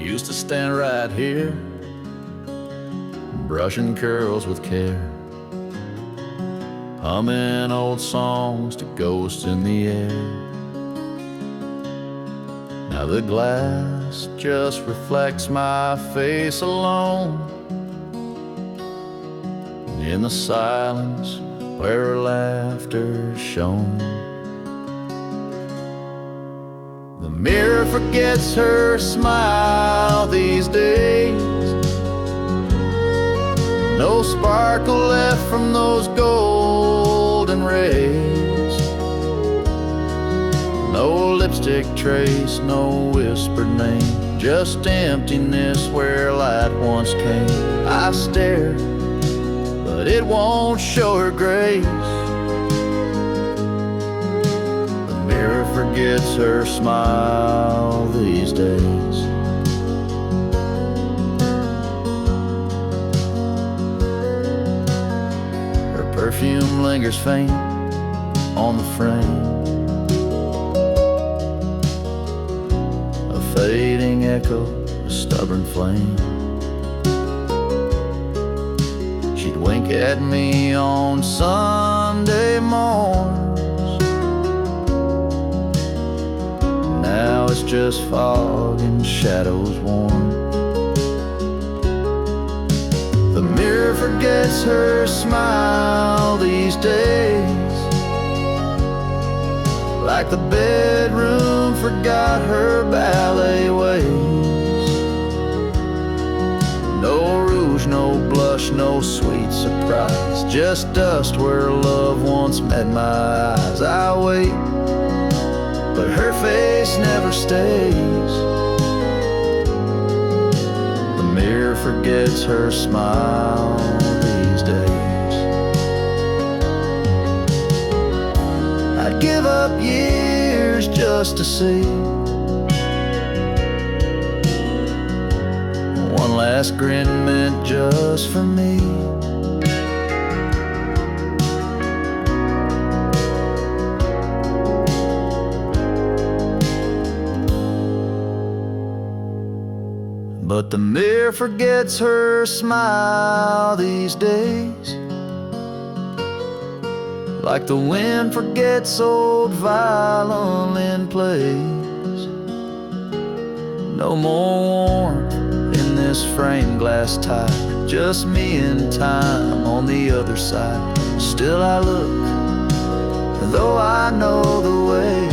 used to stand right here, brushing curls with care, humming old songs to ghosts in the air. Now the glass just reflects my face alone in the silence where her laughter shone. The mirror forgets her smile these days. No sparkle left from those golden rays. No lipstick trace, no whispered name, just emptiness where light once came. I stare, but it won't show her grace. The mirror forgets her smile these days. Her perfume lingers faint on the frame, a fading echo, a stubborn flame. She'd wink at me on Sunday morns. Now it's just fog and shadows worn. The mirror forgets her smile these days, like the bedroom forgot her ballet ways. No rouge, no blush, no sweet surprise, just dust where love once met my eyes. I wait, but her face never stays. The mirror forgets her smile these days. I'd give up years just to see one last grin meant just for me. But the mirror forgets her smile these days, like the wind forgets old violin plays. No more warmth in this framed glass tie, just me and time on the other side. Still I look, though I know the way.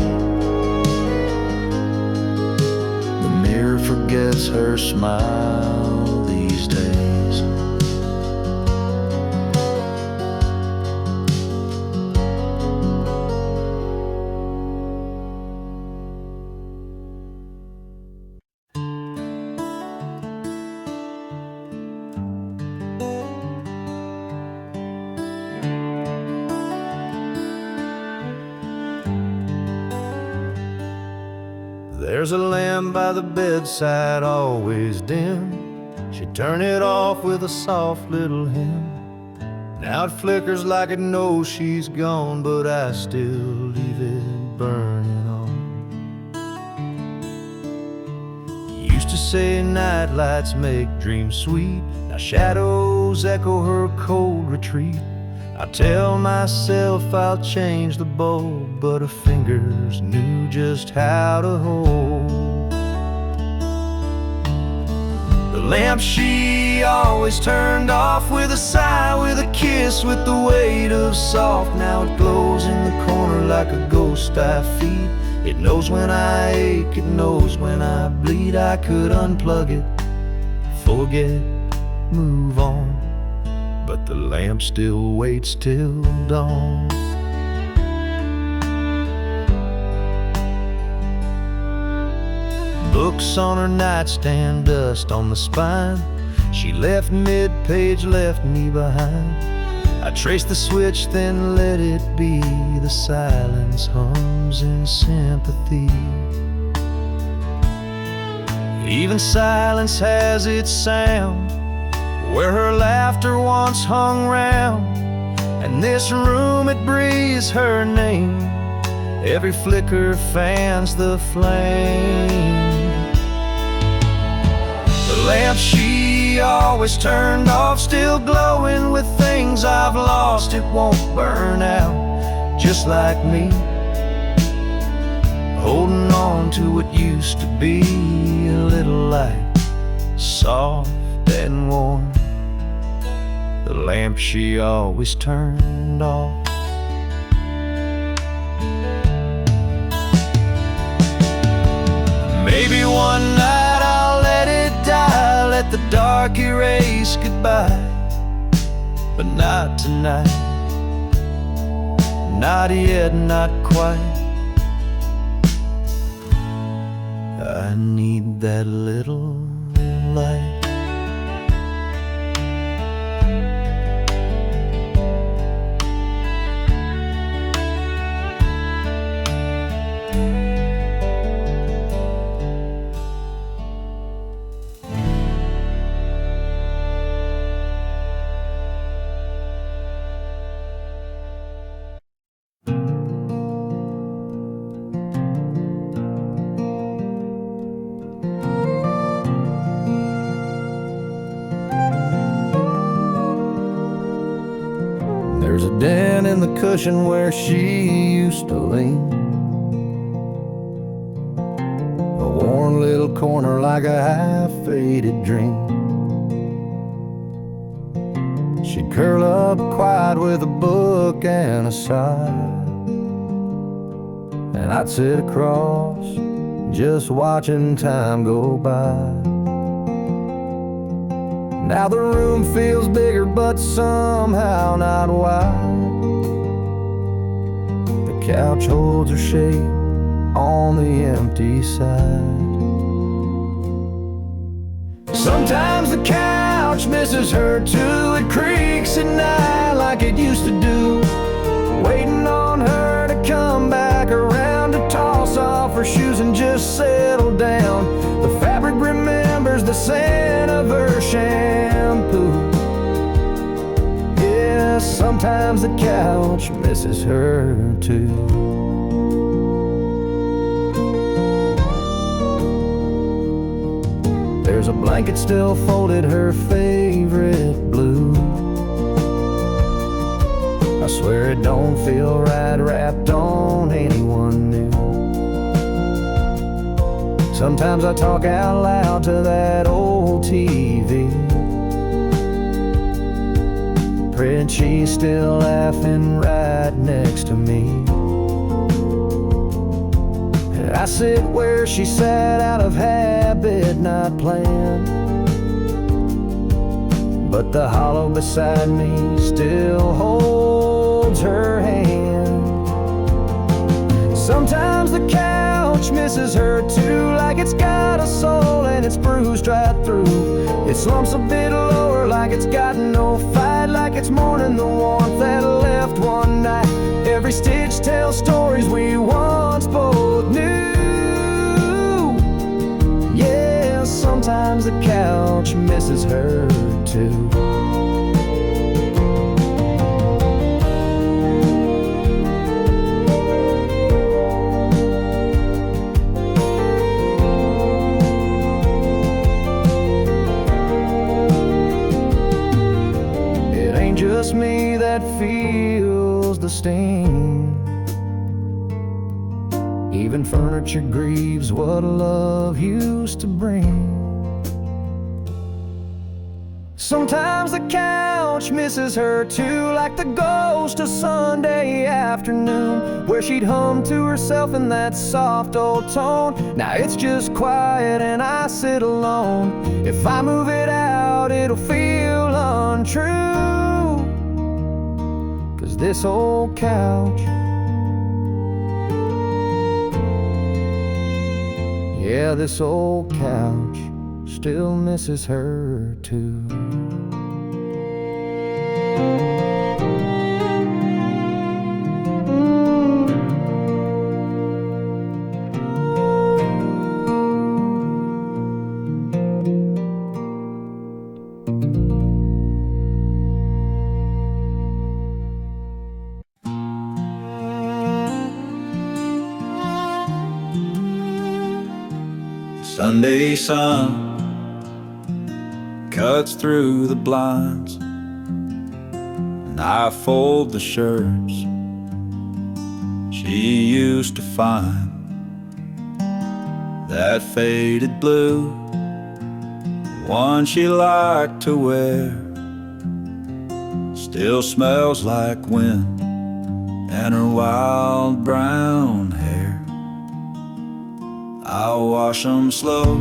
The mirror forgets her smile these days. There's a lamp by the bedside, always dim. She'd turn it off with a soft little hymn. Now it flickers like it knows she's gone, but I still leave it burning on. Used to say night lights make dreams sweet, now shadows echo her cold retreat. I tell myself I'll change the bulb, but her fingers knew just how to hold the lamp she always turned off with a sigh, with a kiss, with the weight of soft. Now it glows in the corner like a ghost I feed. It knows when I ache, it knows when I bleed. I could unplug it, forget, move on, but the lamp still waits till dawn. Books on her nightstand, dust on the spine. She left mid-page, left me behind. I traced the switch, then let it be. The silence hums in sympathy. Even silence has its sound, where her laughter once hung round. And this room, it breathes her name. Every flicker fans the flame. lamp she always turned off, still glowing with things I've lost. It won't burn out, just like me, holding on to what used to be a little light, soft and warm. The lamp she always turned off. Maybe one night I'll let it die, let the dark erase goodbye. But not tonight, not yet, not quite. I need that little light. There's a dent in the cushion where she used to lean, a worn little corner like a half-faded dream. She'd curl up quiet with a book and a sigh, and I'd sit across, just watching time go by. Now the room feels bigger, but somehow not wide. The couch holds her shape on the empty side. Sometimes the couch misses her too. It creaks at night like it used to do, waiting on her to come back around, to toss off her shoes and just settle down. The fabric remembers the scent of her shampoo. Yeah, sometimes the couch misses her too. There's a blanket still folded, her favorite blue. I swear it don't feel right wrapped on anyone new. Sometimes I talk out loud to that old TV, praying she's still laughing right next to me. And I sit where she sat out of habit, not planned, but the hollow beside me still holds her hand. Sometimes the couch misses her too, like it's got a soul and it's bruised right through. It slumps a bit lower like it's got no fight, like it's mourning the warmth that left one night. Every stitch tells stories we once both knew. Yeah, sometimes the couch misses her too. Just me that feels the sting. Even furniture grieves what love used to bring. Sometimes the couch misses her too, like the ghost of Sunday afternoon, where she'd hum to herself in that soft old tone. Now it's just quiet and I sit alone. If I move it out, it'll feel untrue, 'cause this old couch, yeah, this old couch still misses her too. Sunday sun cuts through the blinds, and I fold the shirts she used to find. That faded blue, one she liked to wear, still smells like wind and her wild brown hair. I'll wash 'em slow,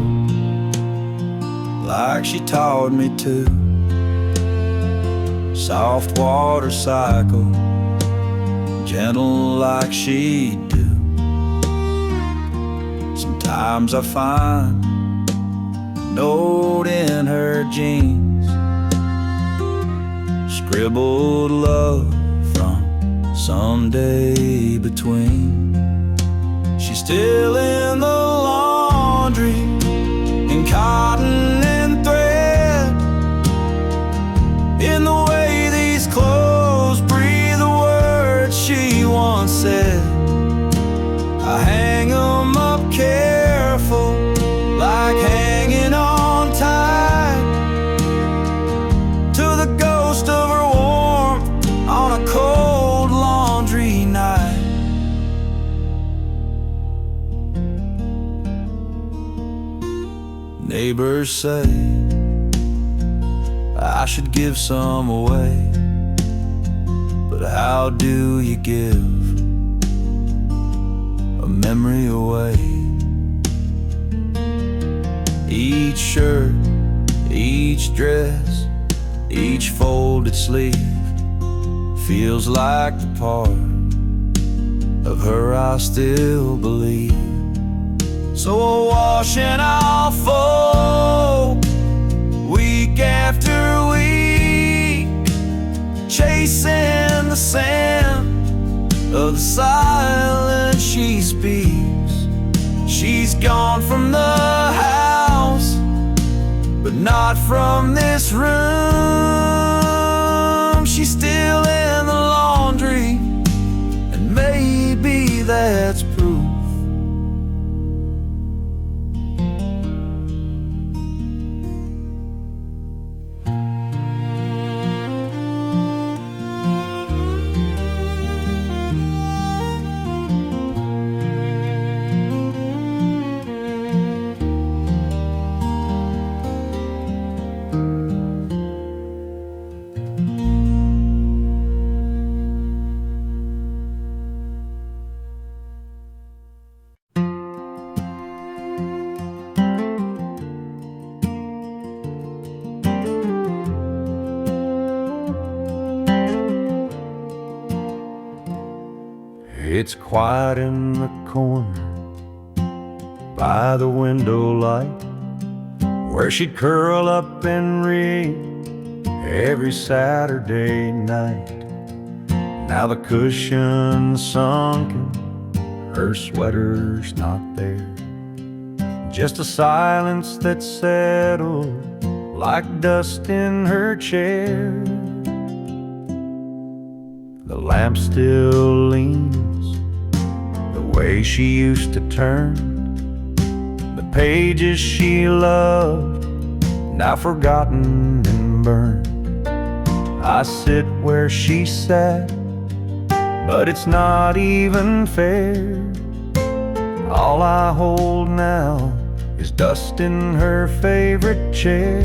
like she taught me to. Soft water cycle, gentle like she do. Sometimes I find a note in her jeans, scribbled love from someday between. She's still in the laundry, in cotton and thread, in the way these clothes breathe the words she once said. I hang 'em up careful, like hanging on tight to the ghost of her warmth on a cold laundry night. Neighbors say I should give some away, but how do you give a memory away? Each shirt, each dress, each folded sleeve feels like the part of her I still believe. So I'll wash and I'll fold, week after week, chasing the sand of the silence she speaks. She's gone from the house, but not from this room. She's still in the laundry, and maybe that's proof. It's quiet in the corner by the window light, where she'd curl up and read every Saturday night. Now the cushion's sunken, her sweater's not there, just a silence that settled like dust in her chair. The lamp still leans the way she used to turn, the pages she loved, now forgotten and burned. I sit where she sat, but it's not even fair. All I hold now is dust in her favorite chair.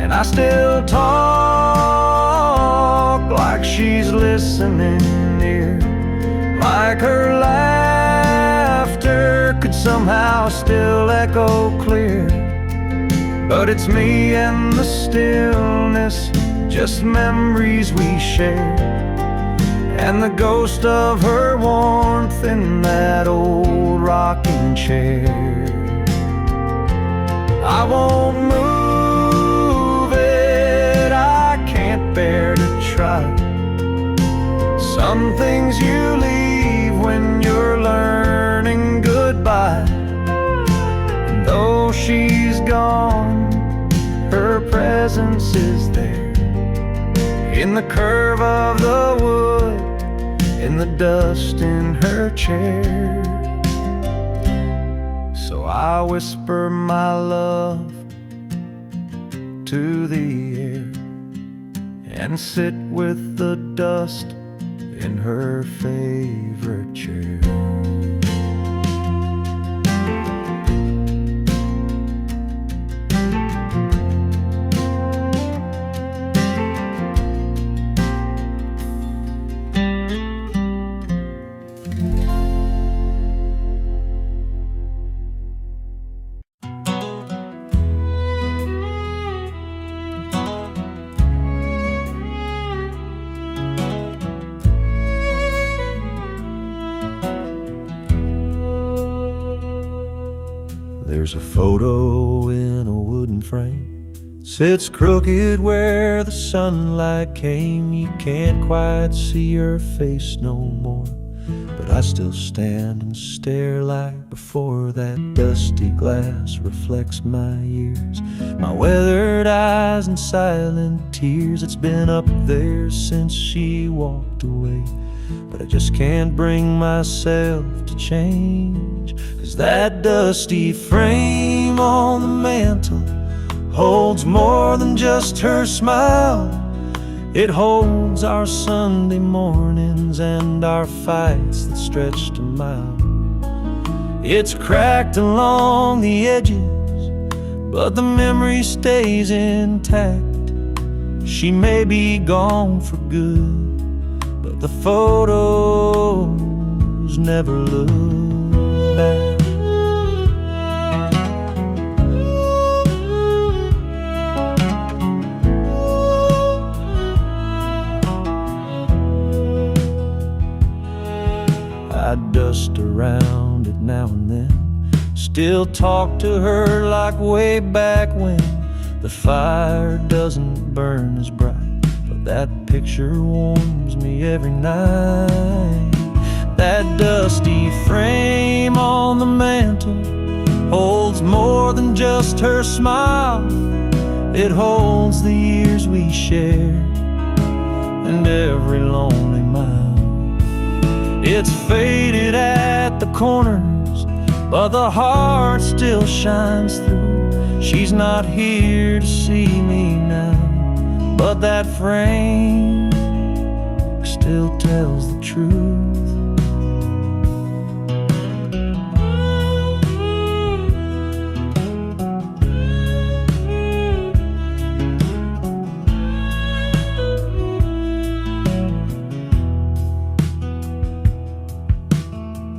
And I still talk like she's listening near, like her laughter could somehow still echo clear. But it's me and the stillness, just memories we share, and the ghost of her warmth in that old rocking chair. I won't move it, I can't bear to try. Some things you leave when you're learning goodbye. And though she's gone, her presence is there, in the curve of the wood, in the dust in her chair. So I whisper my love to the air and sit with the dust in her favorite chair. There's a photo in a wooden frame, sits crooked where the sunlight came. You can't quite see her face no more, but I still stand and stare like before. That dusty glass reflects my years, my weathered eyes and silent tears. It's been up there since she walked away, but I just can't bring myself to change. 'Cause that dusty frame on the mantle holds more than just her smile. It holds our Sunday mornings and our fights that stretched a mile. It's cracked along the edges, but the memory stays intact. She may be gone for good, but the photos never look back. I dust around it now and then, still talk to her like way back when. The fire doesn't burn as bright, but that picture warms me every night. That dusty frame on the mantle holds more than just her smile. It holds the years we shared and every lonely mile. It's faded at the corners, but the heart still shines through. She's not here to see me now, but that frame still tells the truth.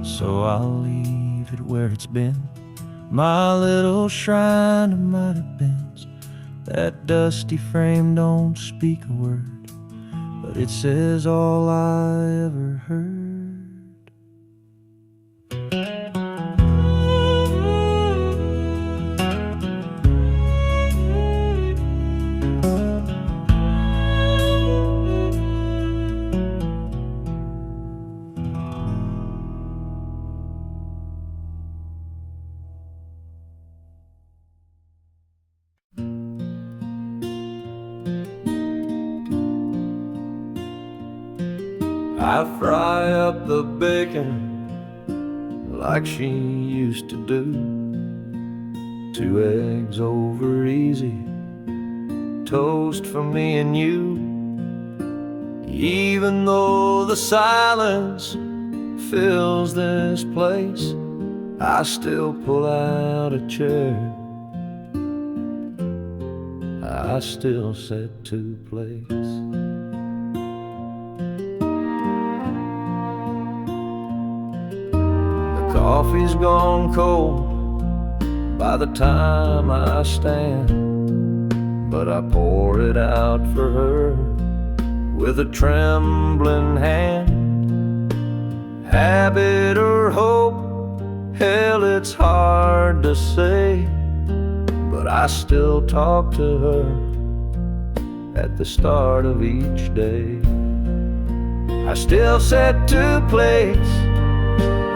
So I'll leave it where it's been, my little shrine of minor bends. That dusty frame don't speak a word, but it says all I ever heard. I fry up the bacon like she used to do. 2 eggs over easy, toast for me and you. Even though the silence fills this place, I still pull out a chair, I still set to place. Coffee's gone cold by the time I stand, but I pour it out for her with a trembling hand. Habit or hope, hell, it's hard to say, but I still talk to her at the start of each day. I still set to place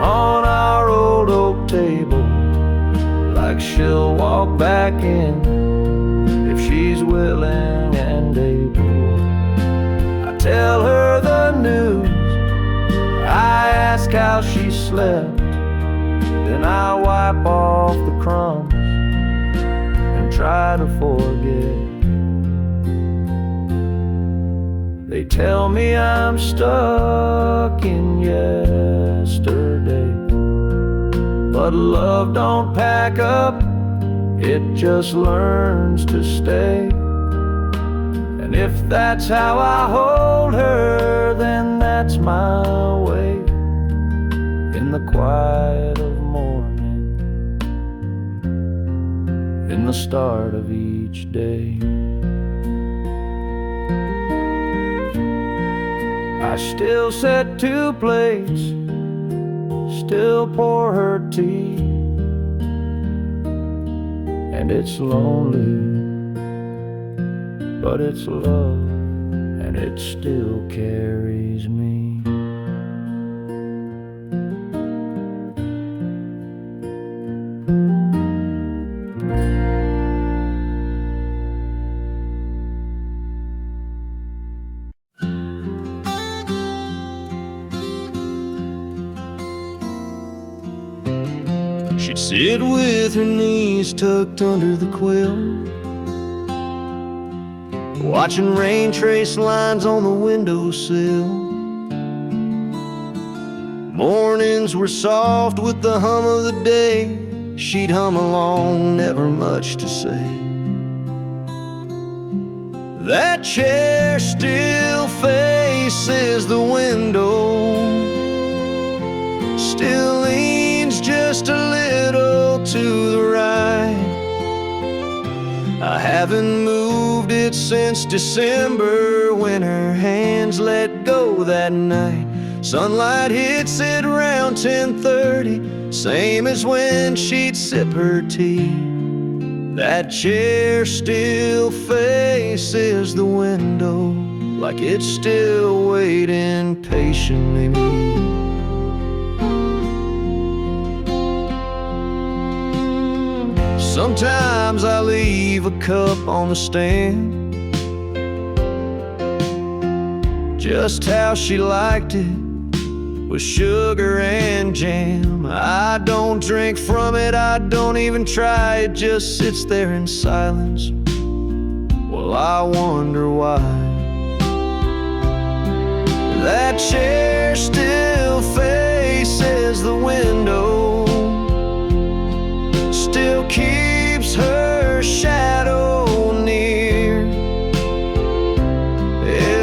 on our old oak table, like she'll walk back in if she's willing and able. I tell her the news, I ask how she slept, then I wipe off the crumbs and try to forget They tell me I'm stuck in yesterday, but love don't pack up, it just learns to stay. And if that's how I hold her, then that's my way. In the quiet of morning, in the start of each day, I still set 2 plates, still pour her tea, and it's lonely, but it's love, and it still carries me. She'd sit with her knees tucked under the quilt, watching rain trace lines on the windowsill. Mornings were soft with the hum of the day. She'd hum along, never much to say. That chair still faces the window, still leans just a little to the right. I haven't moved it since December, when her hands let go that night. Sunlight hits it around 10:30, same as when she'd sip her tea. That chair still faces the window, like it's still waiting patiently. Sometimes I leave a cup on the stand, just how she liked it, with sugar and jam. I don't drink from it, I don't even try, it just sits there in silence. Well, I wonder why. That chair still faces the window, still keeps her shadow near.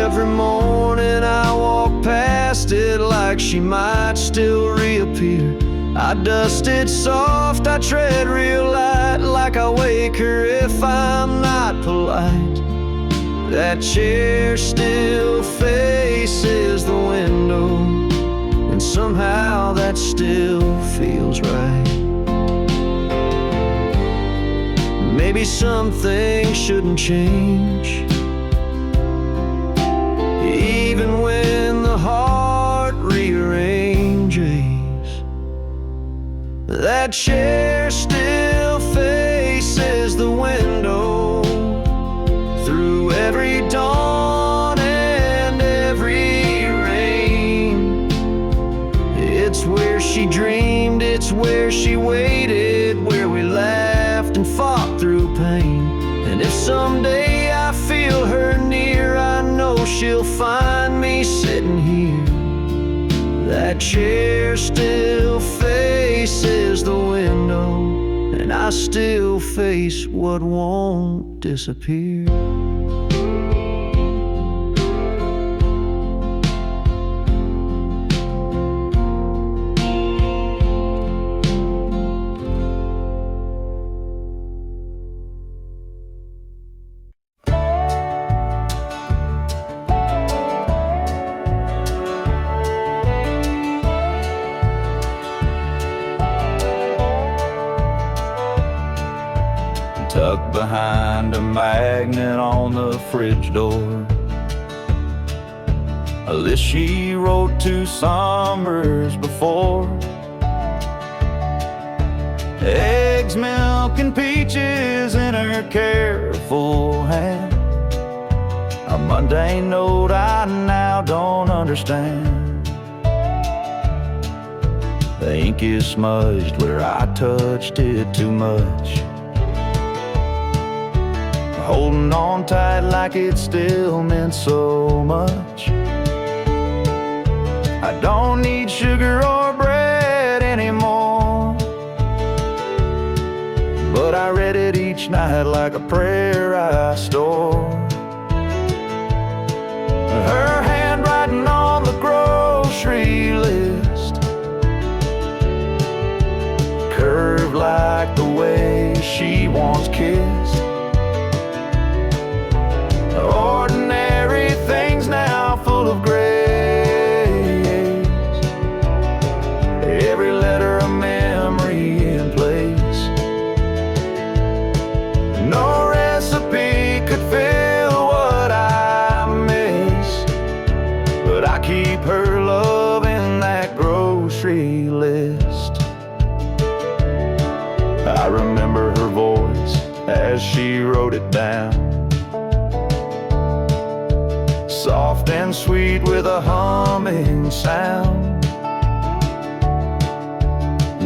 Every morning I walk past it like she might still reappear. I dust it soft, I tread real light, like I wake her if I'm not polite. That chair still faces the window, and somehow that still feels right. Maybe some things shouldn't change, even when the heart rearranges. That chair still faces the window, through every dawn and every rain. It's where she dreamed, it's where she waited, where we laughed and fought through pain. And if someday I feel her near, I know she'll find me sitting here. That chair still faces the window, and I still face what won't disappear. Tucked behind a magnet on the fridge door, a list she wrote 2 summers before. Eggs, milk, and peaches in her careful hand, a mundane note I now don't understand. The ink is smudged where I touched it too much. holding on tight like it still meant so much. I don't need sugar or bread anymore, but I read it each night like a prayer I store. Her handwriting on the grocery list, curved like the way she once kissed. Ordinary things now full of grace, every letter a memory in place. No recipe could fill what I miss, but I keep her love in that grocery list. I remember her voice as she wrote it down, soft and sweet with a humming sound.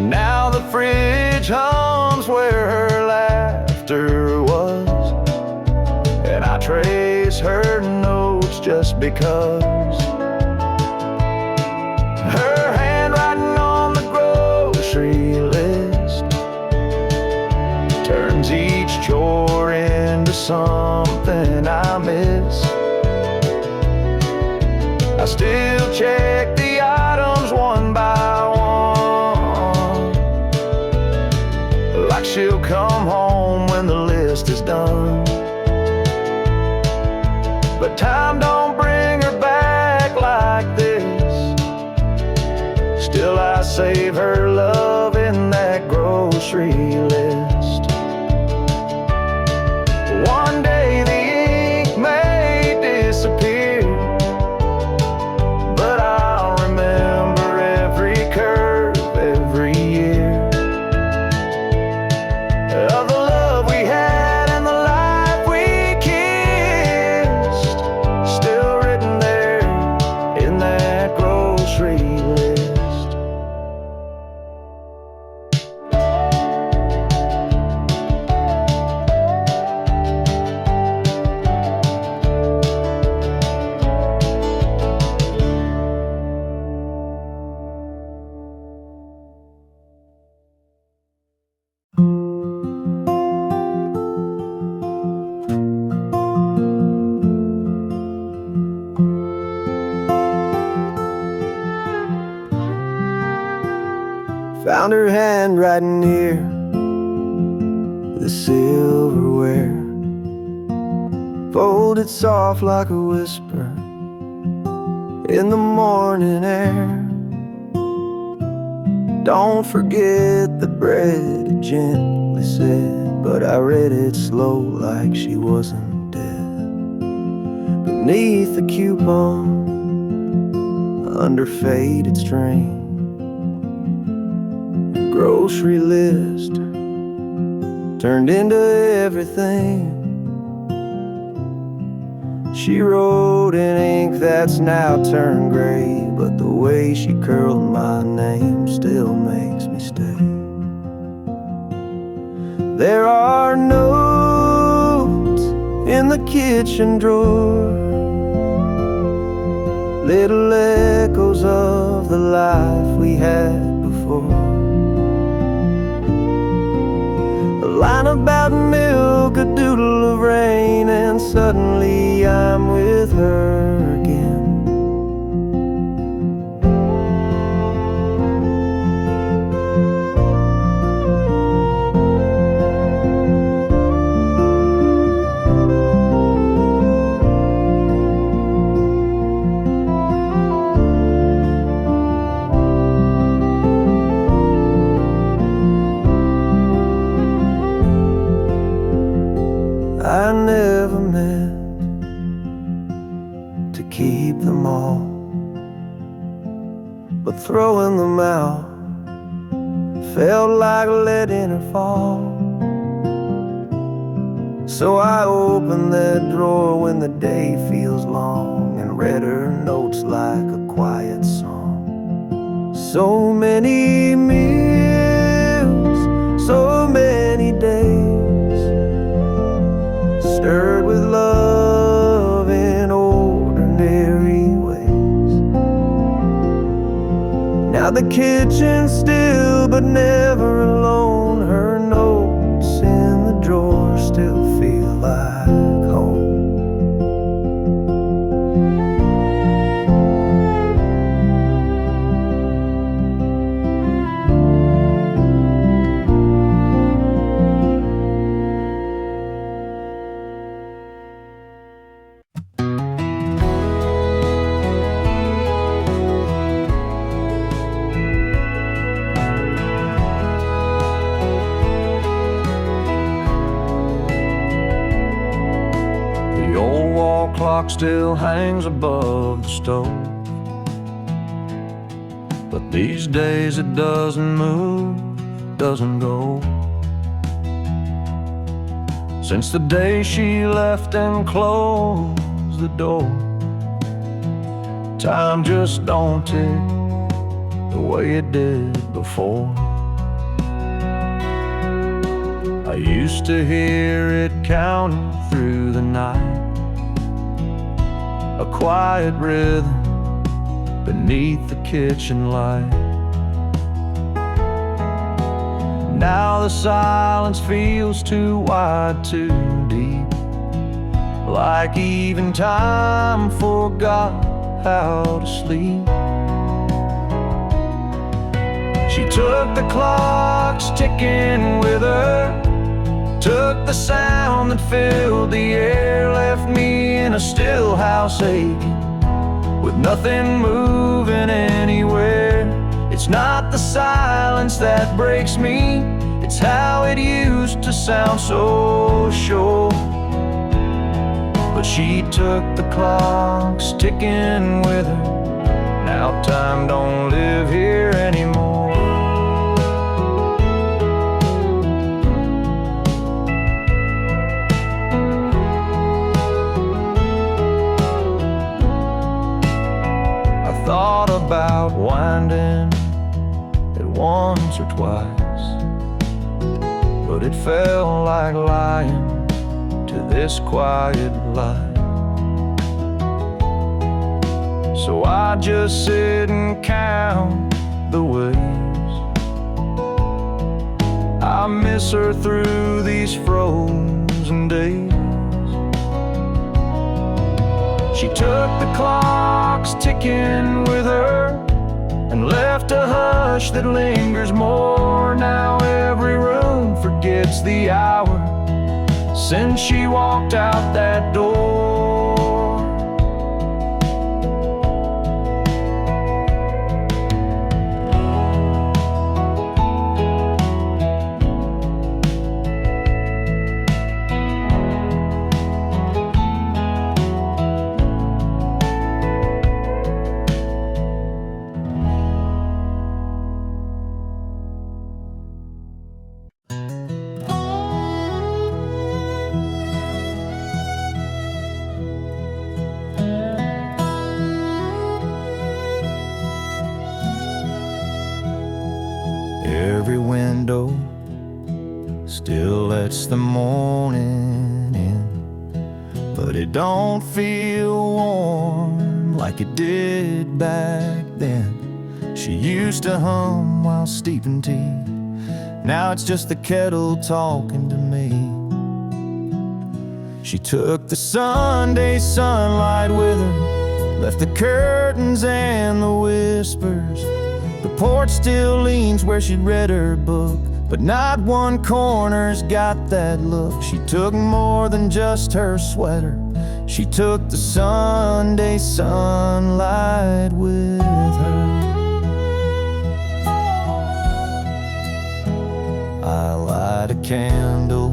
Now the fridge hums where her laughter was, and I trace her notes just because. Her handwriting on the grocery list turns each chore into something I miss. I still check the items one by one, like she'll come home when the list is done. But time don't bring her back like this. Still I save her love in that grocery list. One day the ink may disappear, but I'll remember every curve, every year of the love we had and the life we kissed, still written there in that grocery list. Found her handwriting near the silverware, folded soft like a whisper in the morning air. Don't forget the bread, it gently said, but I read it slow like she wasn't dead. Beneath the coupon, under faded string, grocery list turned into everything. She wrote in ink that's now turned gray, but the way she curled my name still makes me stay. There are notes in the kitchen drawer, little echoes of the life we had before. A line about milk, a doodle of rain, and suddenly I'm with her again. I never meant to keep them all, but throwing them out felt like letting her fall. So I opened that drawer when the day feels long and read her notes like a quiet song. So many meals, so many days, stir inside the kitchen still, but never alone. Her notes in the drawer still feel like home. The old wall clock still hangs above the stove, but these days it doesn't move, doesn't go. Since the day she left and closed the door, time just don't tick the way it did before. I used to hear it counting through the night, a quiet rhythm beneath the kitchen light. Now the silence feels too wide, too deep, like even time forgot how to sleep. She took the clocks ticking with her, took the sound that filled the air, left me in a still house aching, with nothing moving anywhere. It's not the silence that breaks me, it's how it used to sound so sure. But she took the clocks ticking with her, now time don't live here anymore. Thought about winding it once or twice, but it felt like lying to this quiet light. So I just sit and count the ways I miss her through these frozen days. She took the clocks ticking with her and left a hush that lingers more. Now every room forgets the hour since she walked out that door. Every window still lets the morning in, but it don't feel warm like it did back then. She used to hum while steeping tea, now it's just the kettle talking to me. She took the Sunday sunlight with her, left the curtains and the whispers. The porch still leans where she'd read her book, but not one corner's got that look. She took more than just her sweater, she took the Sunday sunlight with her. I light a candle,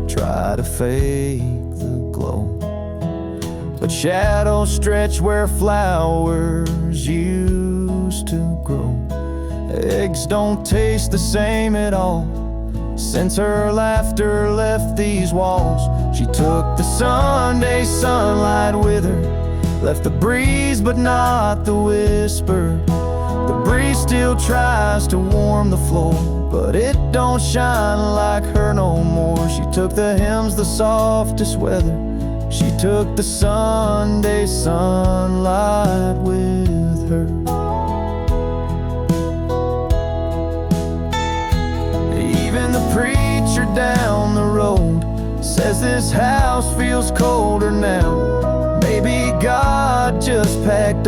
try to fake the glow, but shadows stretch where flowers used to grow. Eggs don't taste the same at all since her laughter left these walls. She took the Sunday sunlight with her, left the breeze but not the whisper. The breeze still tries to warm the floor, but it don't shine like her no more. She took the hymns, the softest weather, she took the Sunday sunlight with her.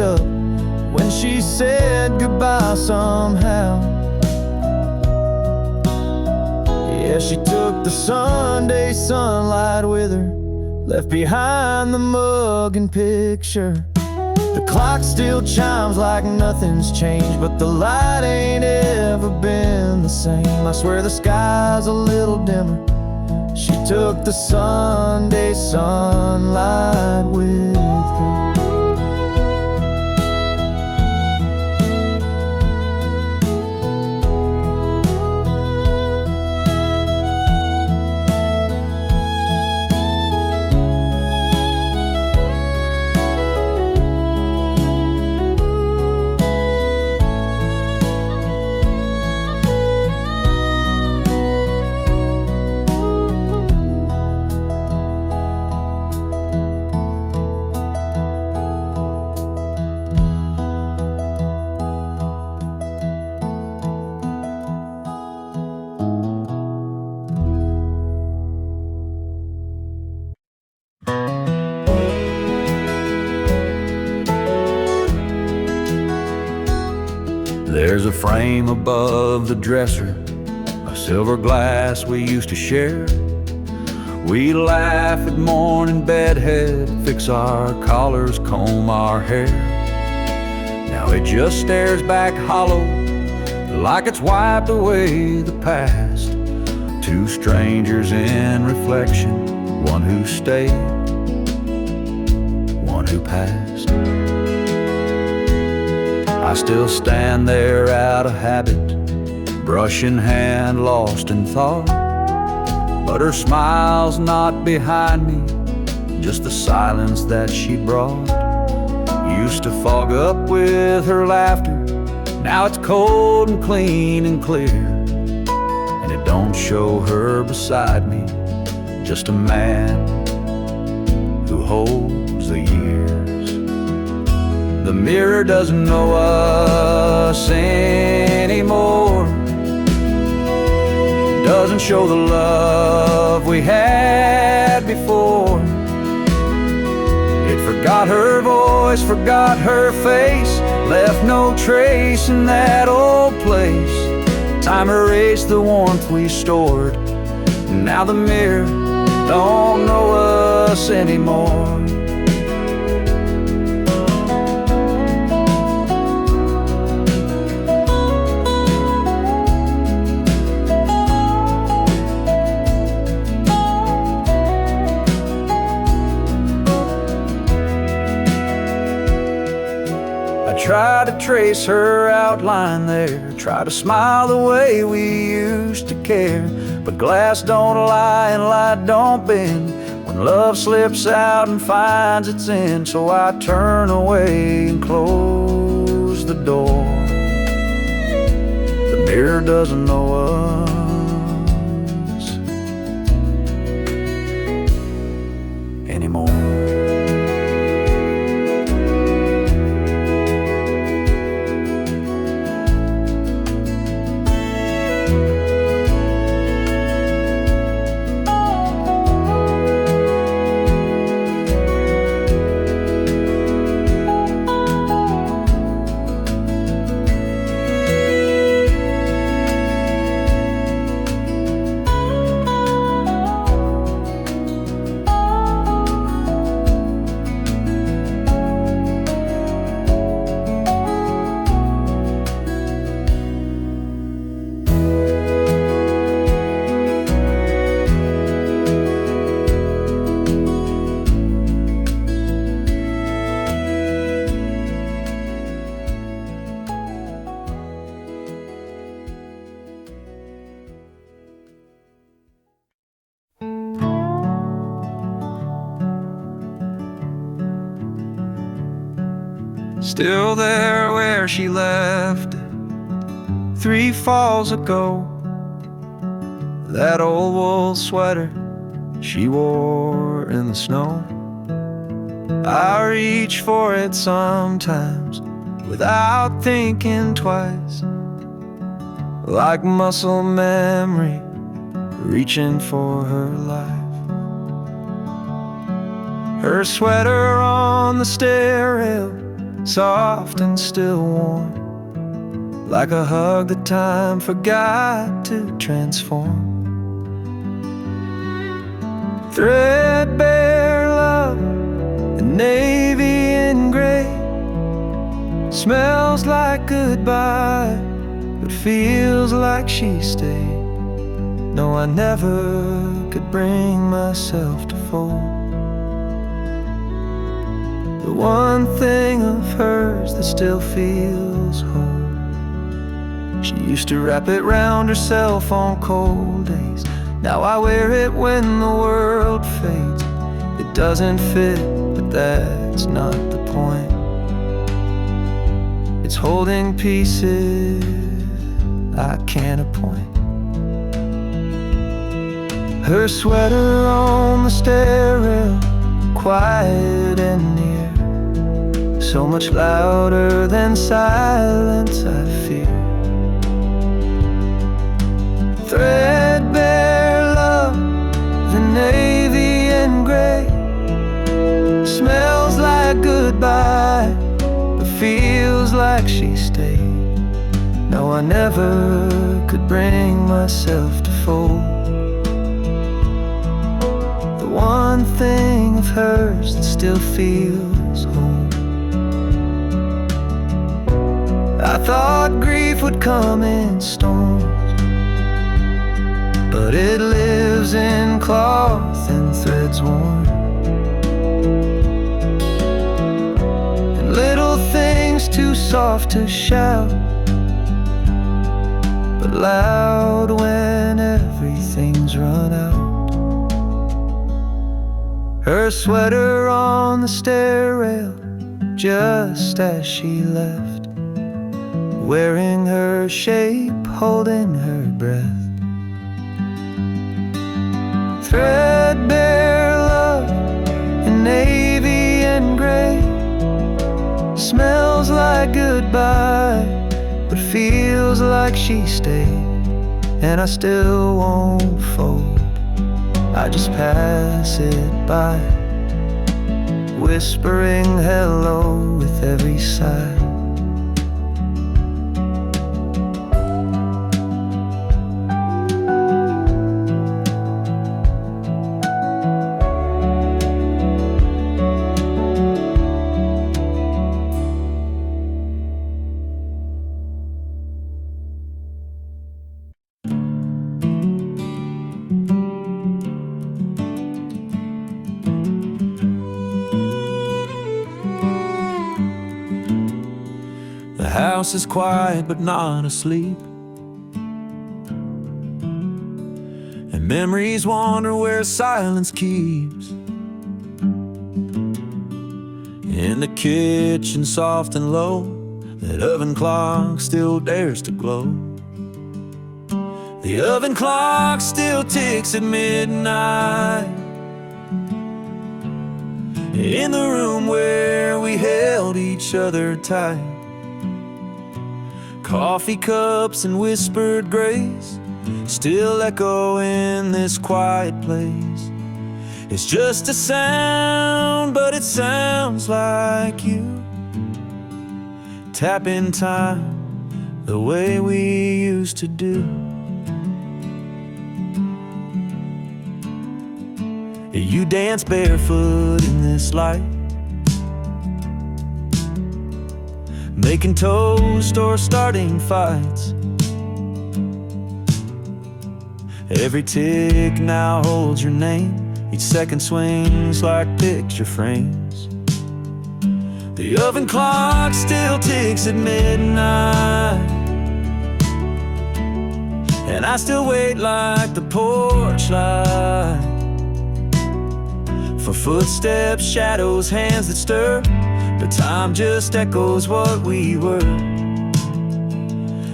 up when she said goodbye somehow. Yeah, she took the Sunday sunlight with her, left behind the mug and picture. The clock still chimes like nothing's changed, but the light ain't ever been the same. I swear the sky's a little dimmer. She took the Sunday sunlight with her. There's a frame above the dresser, a silver glass we used to share. We laugh at morning bedhead, fix our collars, comb our hair. Now it just stares back hollow, like it's wiped away the past. Two strangers in reflection, one who stayed, one who passed. I still stand there out of habit, brush in hand, lost in thought. But her smile's not behind me, just the silence that she brought. Used to fog up with her laughter, now it's cold and clean and clear. And it don't show her beside me, just a man who holds the years. The mirror doesn't know us anymore, doesn't show the love we had before. It forgot her voice, forgot her face, left no trace in that old place. Time erased the warmth we stored, now the mirror don't know us anymore. Try to trace her outline there, try to smile the way we used to care. But glass don't lie and light don't bend when love slips out and finds its end. So I turn away and close the door. The mirror doesn't know us anymore. Still there where she left 3 falls ago. That old wool sweater she wore in the snow. I reach for it sometimes without thinking twice, like muscle memory reaching for her life. Her sweater on the stair rail, soft and still warm, like a hug that time forgot to transform. Threadbare love in navy and gray, smells like goodbye, but feels like she stayed. No, I never could bring myself to fold the one thing of hers that still feels whole. She used to wrap it round herself on cold days. Now I wear it when the world fades. It doesn't fit, but that's not the point. It's holding pieces I can't appoint. Her sweater on the stair rail, quiet and near, so much louder than silence I fear. Threadbare love, the navy and gray, smells like goodbye, but feels like she stayed. No, I never could bring myself to fold the one thing of hers that still feels home. I thought grief would come in storms, but it lives in cloth and threads worn, and little things too soft to shout, but loud when everything's run out. Her sweater on the stair rail, just as she left, wearing her shape, holding her breath. Threadbare love in navy and gray, smells like goodbye, but feels like she stayed. And I still won't fold, I just pass it by, whispering hello with every sigh. The house is quiet but not asleep, and memories wander where silence keeps. In the kitchen, soft and low, that oven clock still dares to glow. The oven clock still ticks at midnight, in the room where we held each other tight. Coffee cups and whispered grace still echo in this quiet place. It's just a sound, but it sounds like you. Tapping time the way we used to do. You dance barefoot in this light, making toast or starting fights. Every tick now holds your name, each second swings like picture frames. The oven clock still ticks at midnight, and I still wait like the porch light, for footsteps, shadows, hands that stir. But time just echoes what we were.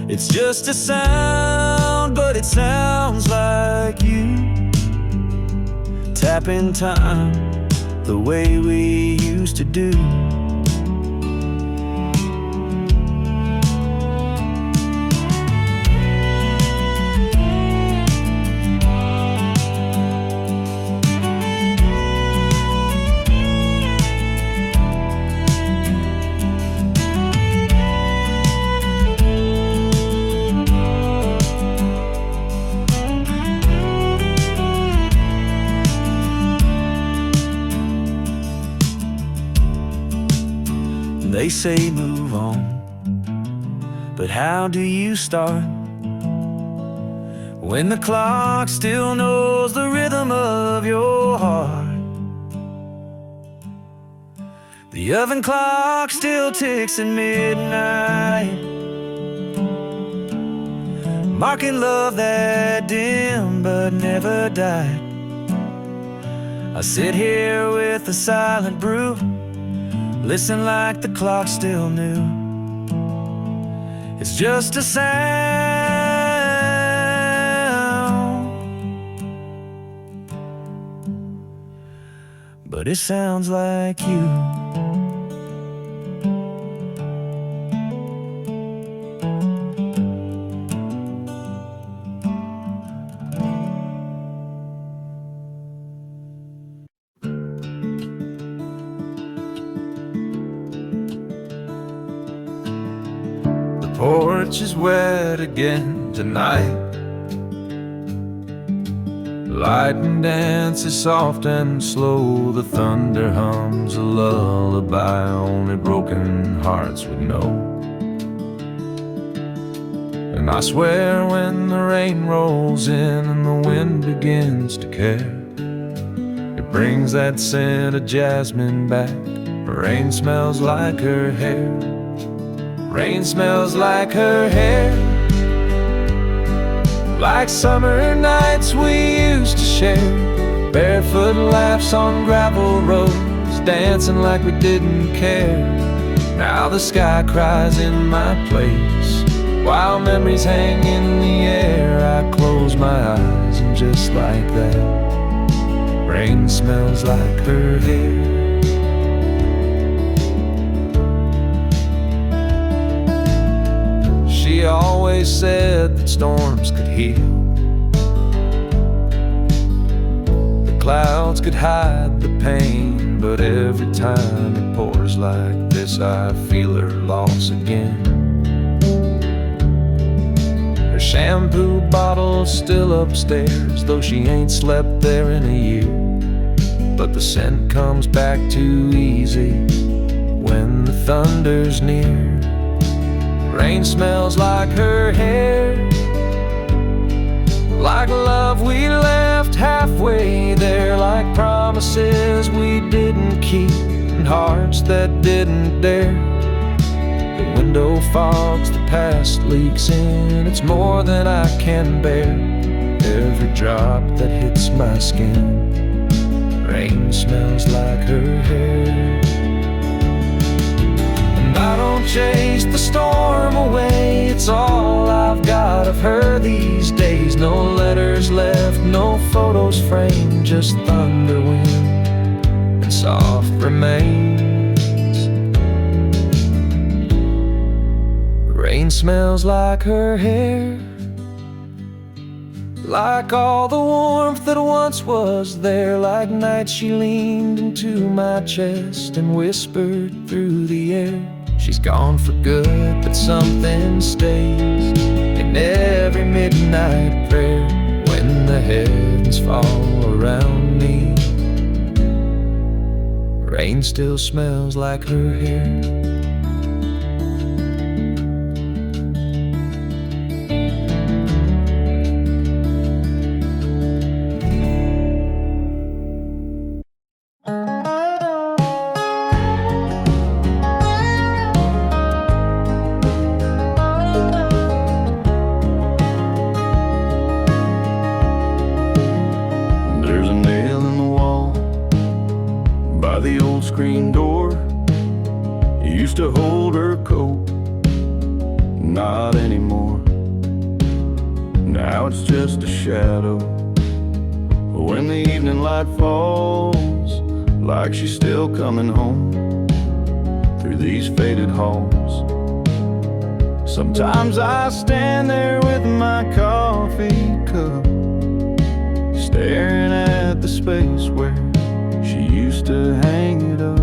It's just a sound, but it sounds like you. Tapping time the way we used to do. They say move on, but how do you start when the clock still knows the rhythm of your heart? The oven clock still ticks at midnight, marking love that dim but never died. I sit here with a silent brew, listen like the clock still knew. It's just a sound, but it sounds like you. The porch is wet again tonight. Lightning dances soft and slow. The thunder hums a lullaby only broken hearts would know. And I swear when the rain rolls in and the wind begins to care, it brings that scent of jasmine back. Rain smells like her hair. Rain smells like her hair, like summer nights we used to share. Barefoot laughs on gravel roads, dancing like we didn't care. Now the sky cries in my place, while memories hang in the air. I close my eyes and just like that, rain smells like her hair. She always said that storms could heal, the clouds could hide the pain, but every time it pours like this I feel her loss again. Her shampoo bottle's still upstairs, though she ain't slept there in a year. But the scent comes back too easy when the thunder's near. Rain smells like her hair, like love we left halfway there, like promises we didn't keep and hearts that didn't dare. The window fogs, the past leaks in, it's more than I can bear. Every drop that hits my skin, rain smells like her hair. I don't chase the storm away, it's all I've got of her these days. No letters left, no photos framed, just thunder, wind, and soft remains. Rain smells like her hair, like all the warmth that once was there, like nights she leaned into my chest and whispered through the air. She's gone for good, but something stays in every midnight prayer. When the heavens fall around me, rain still smells like her hair. The old screen door, you used to hold her coat, not anymore. Now it's just a shadow when the evening light falls, like she's still coming home through these faded halls. Sometimes I stand there with my coffee cup, staring at the space where she used to hang it up,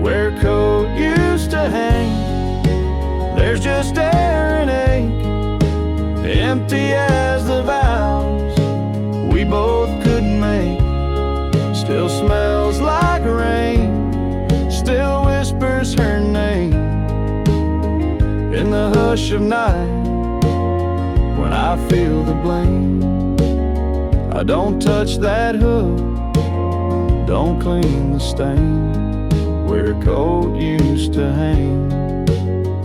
where a coat used to hang. There's just air and ache, empty as the vows we both couldn't make. Still smells like rain, still whispers her name. In the hush of night, when I feel the blame, I don't touch that hook, don't clean the stain. Where a coat used to hang,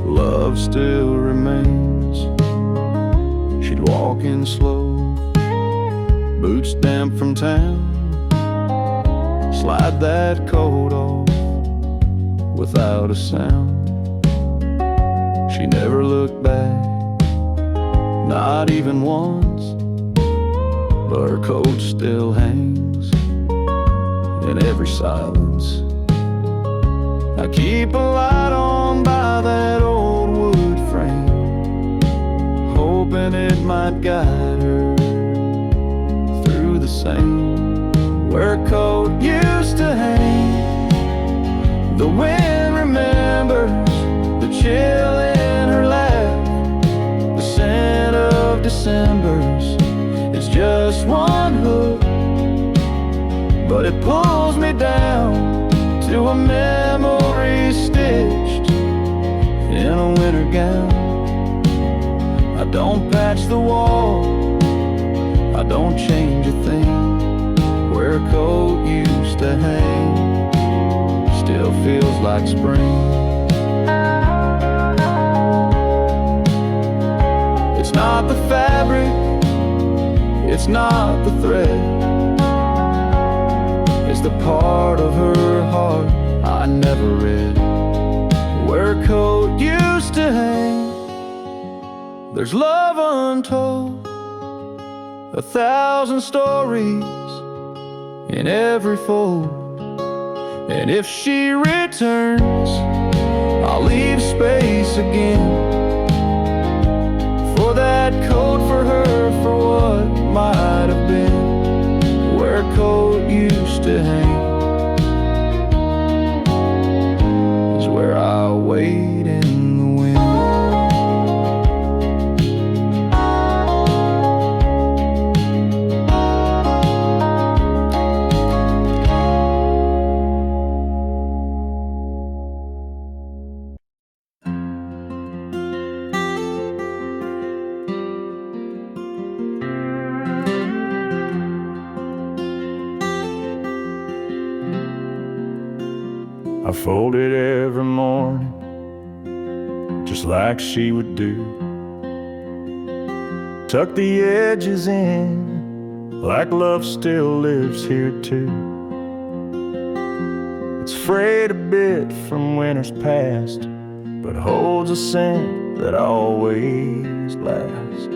love still remains. She'd walk in slow, boots damp from town, slide that coat off without a sound. She never looked back, not even once, but her coat still hangs in every silence. I keep a light on by that old wood frame, hoping it might guide her through the same. Where a coat used to hang, the wind remembers the chill in her laugh. The scent of December's is just one hook, but it pulls me down to a memory stitched in a winter gown. I don't patch the wall, I don't change a thing. Where a coat used to hang still feels like spring. It's not the fabric, it's not the thread, it's the part of her heart I never read. Where a coat used to hang, there's love untold, 1,000 stories in every fold. And if she returns, I'll leave space again for that coat, for her, for what might have been. Where a coat used to hang is where I wait in the wind. I fold it every morning, just like she would do. Tuck the edges in, like love still lives here too. It's frayed a bit from winters past, but holds a scent that always lasts.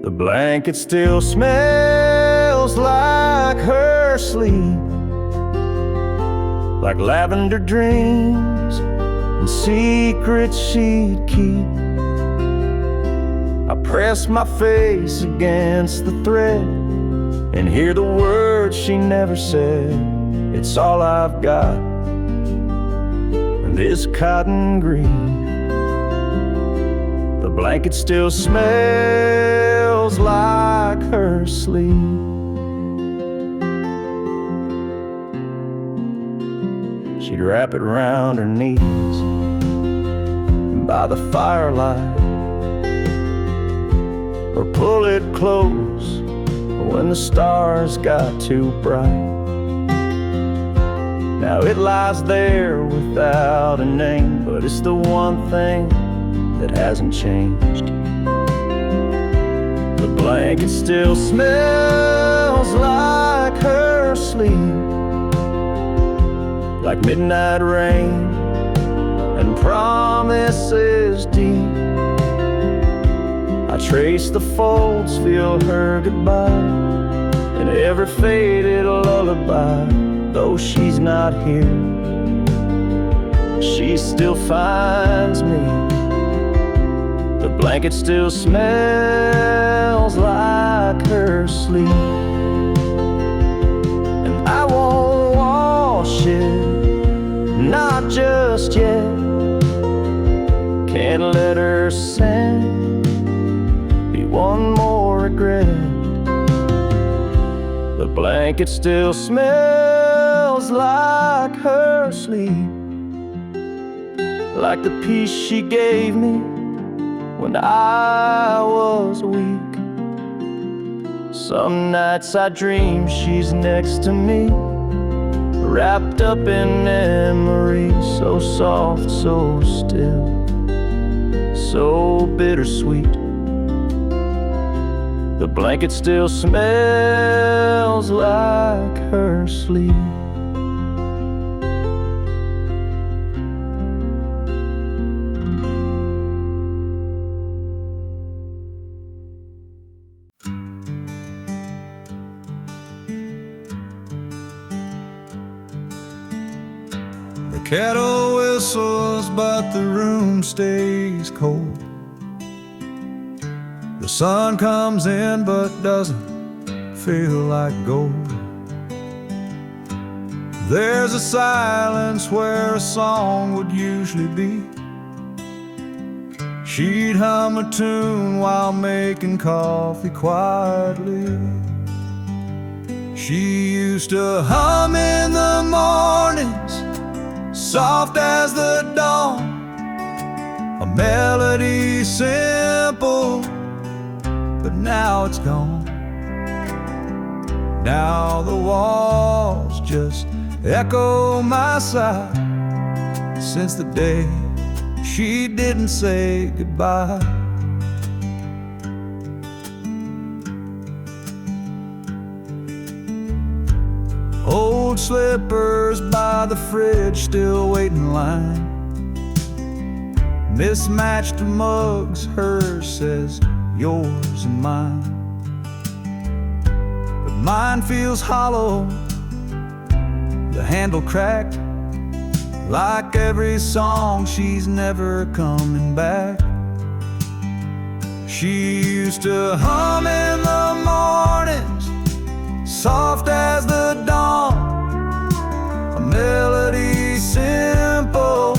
The blanket still smells like her sleep, like lavender dreams and secrets she'd keep. I press my face against the thread and hear the words she never said. It's all I've got, and this cotton green. The blanket still smells like her sleep. She'd wrap it around her knees by the firelight, or pull it close when the stars got too bright. Now it lies there without a name, but it's the one thing that hasn't changed. The blanket still smells like her sleep, like midnight rain and promises deep. I trace the folds, feel her goodbye in every faded lullaby. Though she's not here, she still finds me. The blanket still smells like her sleep, and I won't wash it, not just yet. Can't let her scent be one more regret. The blanket still smells like her sleep, like the peace she gave me when I was weak. Some nights I dream she's next to me, wrapped up in memory, so soft, so still, so bittersweet. The blanket still smells like her sleep. The kettle whistles, but the room stays cold. The sun comes in, but doesn't feel like gold. There's a silence where a song would usually be. She'd hum a tune while making coffee quietly. She used to hum in the mornings, soft as the dawn, a melody simple, but now it's gone. Now the walls just echo my sigh, since the day she didn't say goodbye. Old slippers by the fridge still wait in line. Mismatched mugs, hers says yours and mine. But mine feels hollow, the handle cracked, like every song she's never coming back. She used to hum in the mornings, soft as the dawn, a melody simple,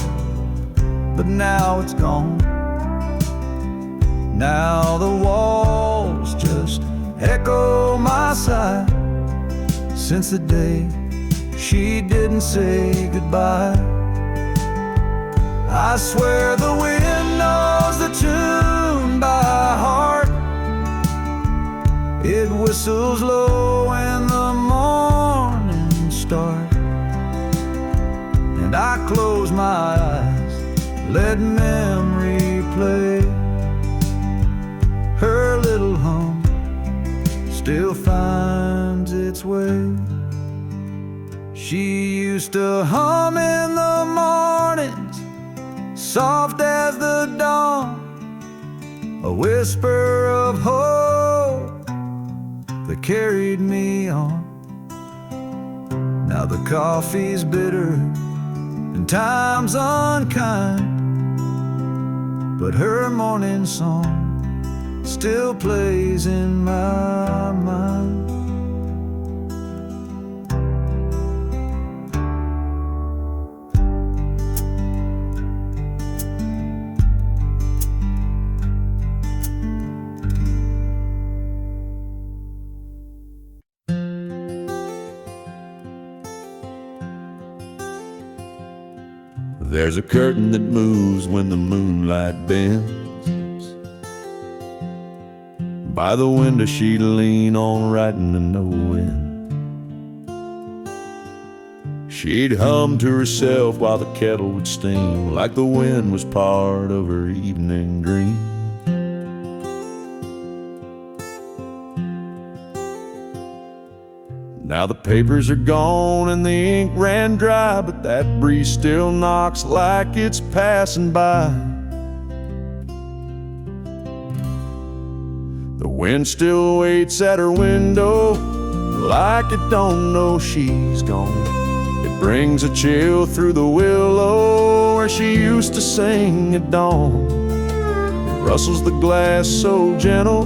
but now it's gone. Now the walls just echo my sigh, since the day she didn't say goodbye. I swear the wind knows the tune by heart. It whistles low when the morning starts, and I close my eyes, let memory play. Her little hum still finds its way. She used to hum in the mornings, soft as the dawn, a whisper of hope that carried me on. Now the coffee's bitter and time's unkind, but her morning song still plays in my mind. There's a curtain that moves when the moonlight bends. By the window she'd lean on, writing to no end. She'd hum to herself while the kettle would steam, like the wind was part of her evening dream. Now the papers are gone and the ink ran dry, but that breeze still knocks like it's passing by. The wind still waits at her window, like it don't know she's gone. It brings a chill through the willow where she used to sing at dawn. It rustles the glass so gentle,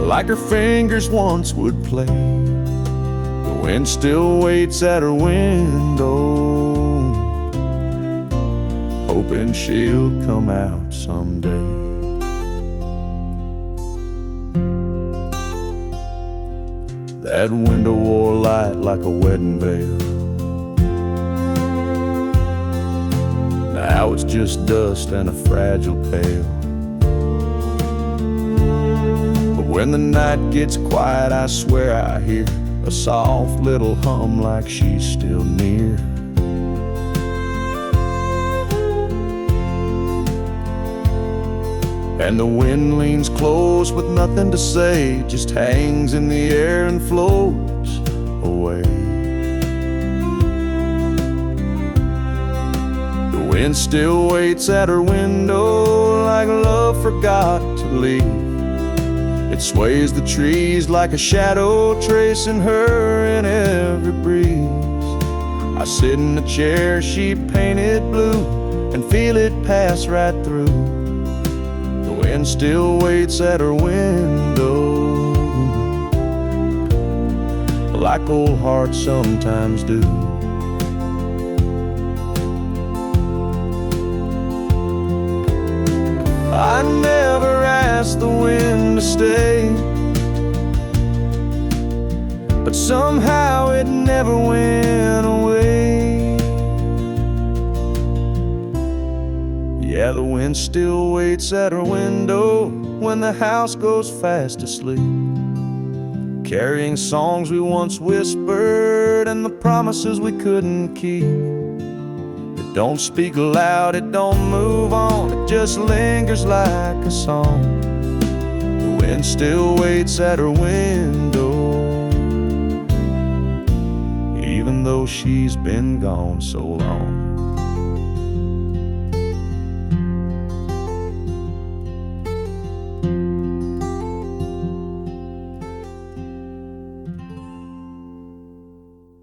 like her fingers once would play. The wind still waits at her window, hoping she'll come out someday. That window wore light like a wedding veil. Now Now it's just dust and a fragile pail. But when the night gets quiet, I swear I hear a soft little hum like she's still near. And the wind leans close with nothing to say, just hangs in the air and floats away. The wind still waits at her window like love forgot to leave. It sways the trees like a shadow tracing her in every breeze. I sit in the chair she painted blue and feel it pass right through. The wind still waits at her window, like old hearts sometimes do. I never asked the wind to stay, but somehow it never went away. Yeah, the wind still waits at her window when the house goes fast asleep, carrying songs we once whispered and the promises we couldn't keep. It don't speak loud, it don't move on, it just lingers like a song. The wind still waits at her window, even though she's been gone so long.